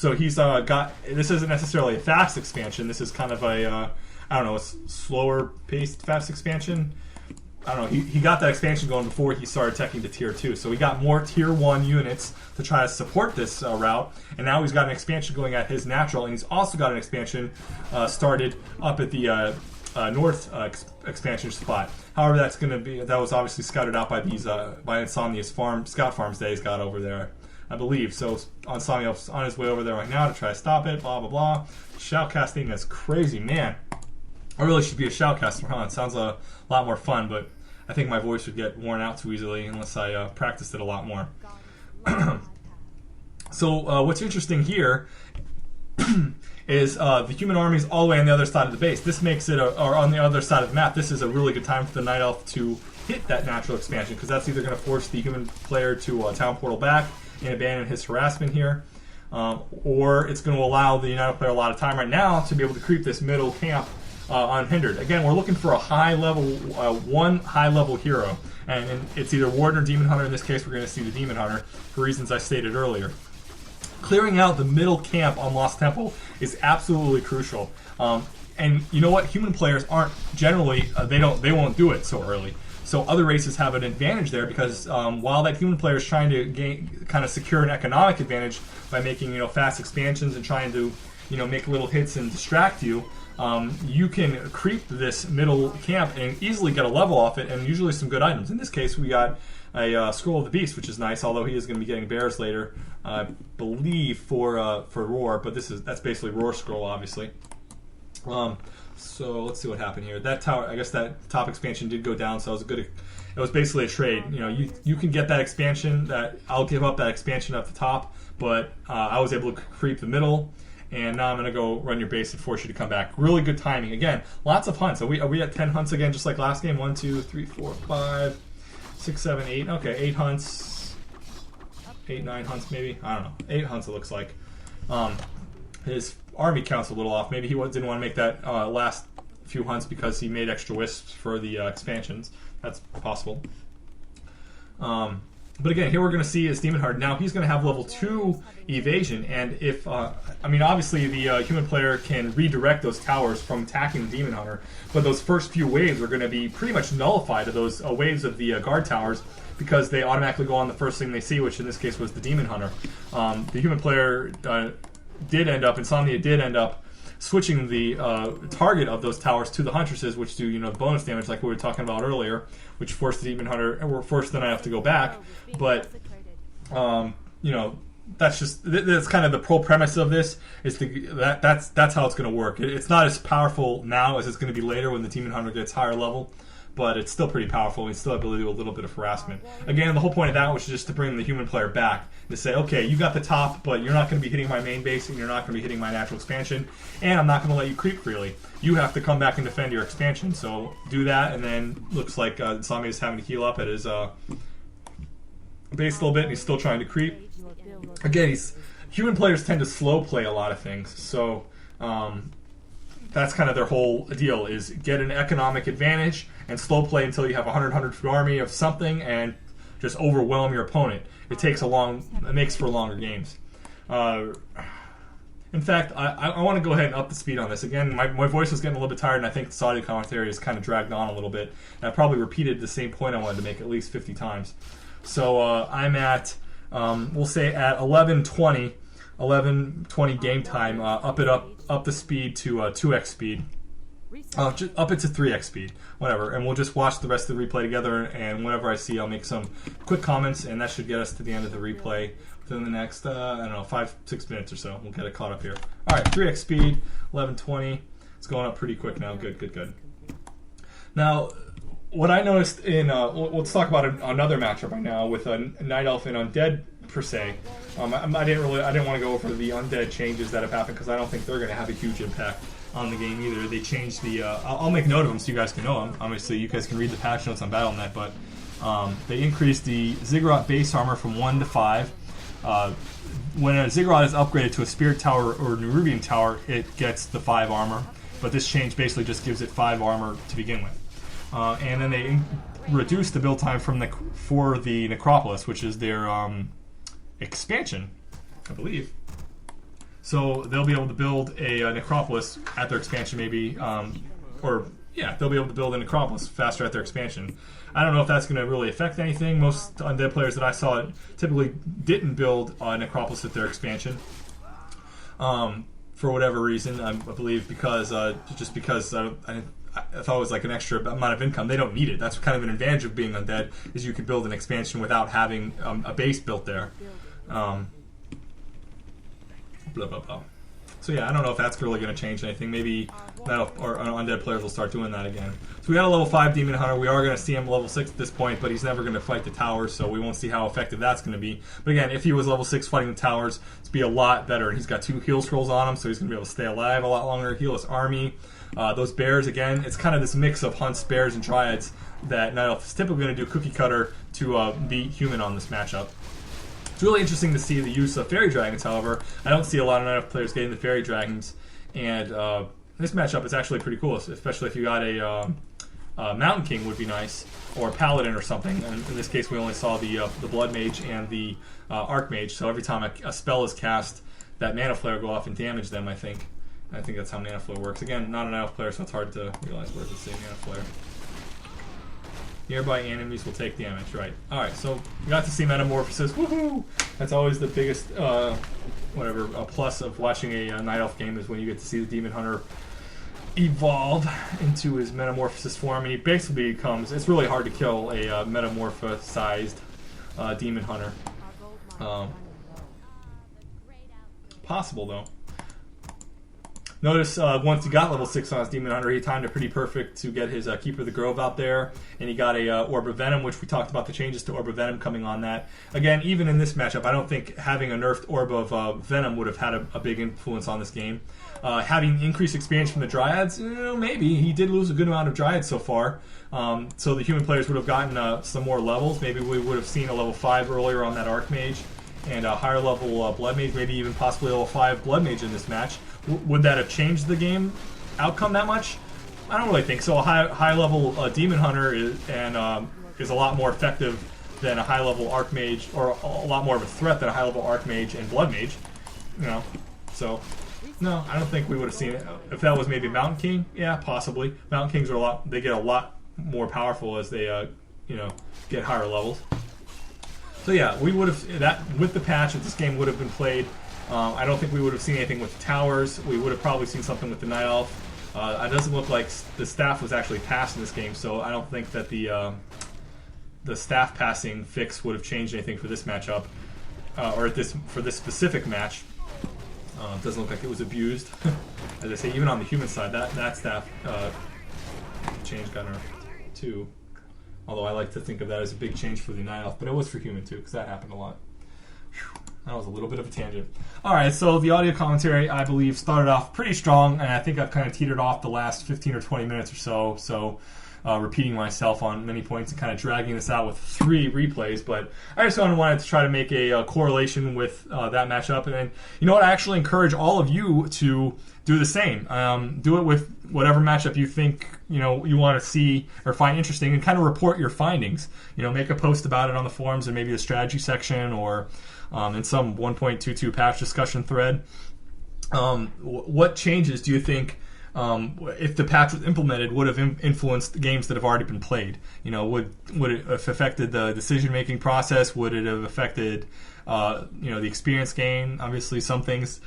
So he's got, this isn't necessarily a fast expansion. This is kind of a, I don't know, a slower paced fast expansion. I don't know, he got that expansion going before he started teching to Tier 2. So he got more Tier 1 units to try to support this route, and now he's got an expansion going at his natural, and he's also got an expansion started up at the north expansion spot. However, that's going to be, that was obviously scouted out by these, by Insomnia's scout farms that he's got over there, I believe. So Insomnia's on his way over there right now to try to stop it, blah, blah, blah. Shoutcasting is crazy, man. I really should be a shoutcaster, huh? It sounds a lot more fun, but I think my voice would get worn out too easily unless I practiced it a lot more. So what's interesting here is the human armies all the way on the other side of the base. This makes it, or on the other side of the map, this is a really good time for the Night Elf to hit that natural expansion, because that's either going to force the human player to town portal back and abandon his harassment here, or it's going to allow the United player a lot of time right now to be able to creep this middle camp unhindered. Again, we're looking for a high level, one high level hero, and it's either Warden or Demon Hunter. In this case, we're going to see the Demon Hunter for reasons I stated earlier. Clearing out the middle camp on Lost Temple is absolutely crucial. And you know what? Human players aren't generally they won't do it so early. So other races have an advantage there, because while that human player is trying to kind of secure an economic advantage by making fast expansions and trying to make little hits and distract you. You can creep this middle camp and easily get a level off it, and usually some good items. In this case, we got a Scroll of the Beast, which is nice, although he is going to be getting bears later, I believe, for Roar, but that's basically Roar Scroll, obviously. So let's see what happened here. That tower, I guess that top expansion did go down, so it was basically a trade. You can get that expansion, I'll give up that expansion at the top, but I was able to creep the middle. And now I'm going to go run your base and force you to come back. Really good timing. Again, lots of hunts. Are we at 10 hunts again, just like last game? 1, 2, 3, 4, 5, 6, 7, 8. Okay, 8 hunts. 8, 9 hunts maybe? I don't know. 8 hunts it looks like. His army count's a little off. Maybe he didn't want to make that last few hunts because he made extra wisps for the expansions. That's possible. But again, here we're going to see is Demon Hunter. Now he's going to have level 2 evasion, and if obviously the human player can redirect those towers from attacking the Demon Hunter, but those first few waves are going to be pretty much nullified of those waves of the guard towers, because they automatically go on the first thing they see, which in this case was the Demon Hunter. The human player Insomnia did end up switching the target of those towers to the Huntresses, which do bonus damage like we were talking about earlier, which forced the Demon Hunter, or forced the Night Elf to go back. But that's kind of the pro premise of this, is that's how it's going to work. It's not as powerful now as it's going to be later when the Demon Hunter gets higher level, but it's still pretty powerful. We still have able to do a little bit of harassment. Again, the whole point of that was just to bring the human player back, to say, okay, you got the top, but you're not going to be hitting my main base, and you're not going to be hitting my natural expansion, and I'm not going to let you creep freely. You have to come back and defend your expansion, so do that. And then looks like Insomnia is having to heal up at his base a little bit, and he's still trying to creep. Again, human players tend to slow play a lot of things, so that's kind of their whole deal, is get an economic advantage and slow play until you have a 100 foot army of something and just overwhelm your opponent. It makes for longer games. In fact, I want to go ahead and up the speed on this. Again, my voice was getting a little bit tired, and I think the audio commentary has kind of dragged on a little bit. And I probably repeated the same point I wanted to make at least 50 times. So I'm at, we'll say at 11:20 game time, up the speed to 2x speed. Up it to 3x speed, whatever, and we'll just watch the rest of the replay together, and whenever I see, I'll make some quick comments, and that should get us to the end of the replay within the next, 5-6 minutes or so. We'll get it caught up here. Alright, 3x speed, 11:20. It's going up pretty quick now. Good. Now, what I noticed in, let's talk about another matchup right now with a Night Elf and Undead, per se. I didn't want to go over the Undead changes that have happened, because I don't think they're going to have a huge impact on the game either. They changed the I'll make note of them so you guys can know them. Obviously you guys can read the patch notes on Battle.net, but they increased the Ziggurat base armor from 1 to 5. When a Ziggurat is upgraded to a Spirit Tower or Nerubian Tower, it gets the 5 armor, but this change basically just gives it 5 armor to begin with. And then they reduced the build time for the Necropolis, which is their expansion, I believe. So they'll be able to build a necropolis at their expansion, maybe, they'll be able to build a necropolis faster at their expansion. I don't know if that's going to really affect anything. Most undead players that I saw typically didn't build a necropolis at their expansion, for whatever reason. I believe because I thought it was like an extra amount of income. They don't need it. That's kind of an advantage of being undead, is you can build an expansion without having a base built there. Blah blah blah. So yeah, I don't know if that's really going to change anything. Maybe undead players will start doing that again. So we got a level 5 Demon Hunter. We are going to see him level 6 at this point, but he's never going to fight the towers, so we won't see how effective that's going to be. But again, if he was level 6 fighting the towers, it's be a lot better. And he's got 2 heal scrolls on him, so he's going to be able to stay alive a lot longer, heal his army. Those bears, again, it's kind of this mix of hunts, bears, and dryads that Night Elf is typically going to do cookie cutter to beat human on this matchup. It's really interesting to see the use of fairy dragons, however. I don't see a lot of Night Elf players getting the fairy dragons, and this matchup is actually pretty cool, especially if you got a Mountain King would be nice, or a Paladin or something. And in this case, we only saw the Blood Mage and the Archmage, so every time a spell is cast, that Mana Flare will go off and damage them, I think. I think that's how Mana Flare works. Again, not a Night Elf player, so it's hard to realize where to say Mana Flare. Nearby enemies will take damage, right. Alright, so we got to see Metamorphosis. Woohoo! That's always the biggest, a plus of watching a Night Elf game, is when you get to see the Demon Hunter evolve into his Metamorphosis form, and he basically becomes, it's really hard to kill a metamorphosized Demon Hunter. Possible, though. Notice once he got level 6 on his Demon Hunter, he timed it pretty perfect to get his Keeper of the Grove out there, and he got a Orb of Venom, which we talked about the changes to Orb of Venom coming on that. Again, even in this matchup, I don't think having a nerfed Orb of Venom would have had a big influence on this game. Having increased experience from the Dryads, maybe. He did lose a good amount of Dryads so far, so the human players would have gotten some more levels. Maybe we would have seen a level 5 earlier on that Archmage, and a higher level Blood Mage, maybe even possibly level 5 Blood Mage in this match. Would that have changed the game outcome that much? I don't really think so. A high level Demon Hunter is a lot more effective than a high level Archmage, or a lot more of a threat than a high level Archmage and Blood Mage. So no, I don't think we would have seen it. If that was maybe Mountain King, yeah, possibly. Mountain Kings are they get a lot more powerful as they get higher levels. So yeah, we would have that with the patch. If this game would have been played, I don't think we would have seen anything with the towers. We would have probably seen something with the Night Elf. It doesn't look like the staff was actually passed in this game, so I don't think that the staff passing fix would have changed anything for this matchup, or for this specific match. It doesn't look like it was abused. As I say, even on the human side, that staff change got nerfed too. Although I like to think of that as a big change for the Night Elf, but it was for human too, because that happened a lot. Whew. That was a little bit of a tangent. Alright, so the audio commentary, I believe, started off pretty strong, and I think I've kind of teetered off the last 15 or 20 minutes or so, repeating myself on many points and kind of dragging this out with 3 replays, but I just wanted to try to make a correlation with that matchup, and you know what, I actually encourage all of you to do the same. Do it with whatever matchup you think you want to see or find interesting, and kind of report your findings. Make a post about it on the forums and maybe the strategy section, or in some 1.22 patch discussion thread. What changes do you think, if the patch was implemented, would have influenced the games that have already been played? Would it have affected the decision-making process? Would it have affected the experience gain? Obviously, some things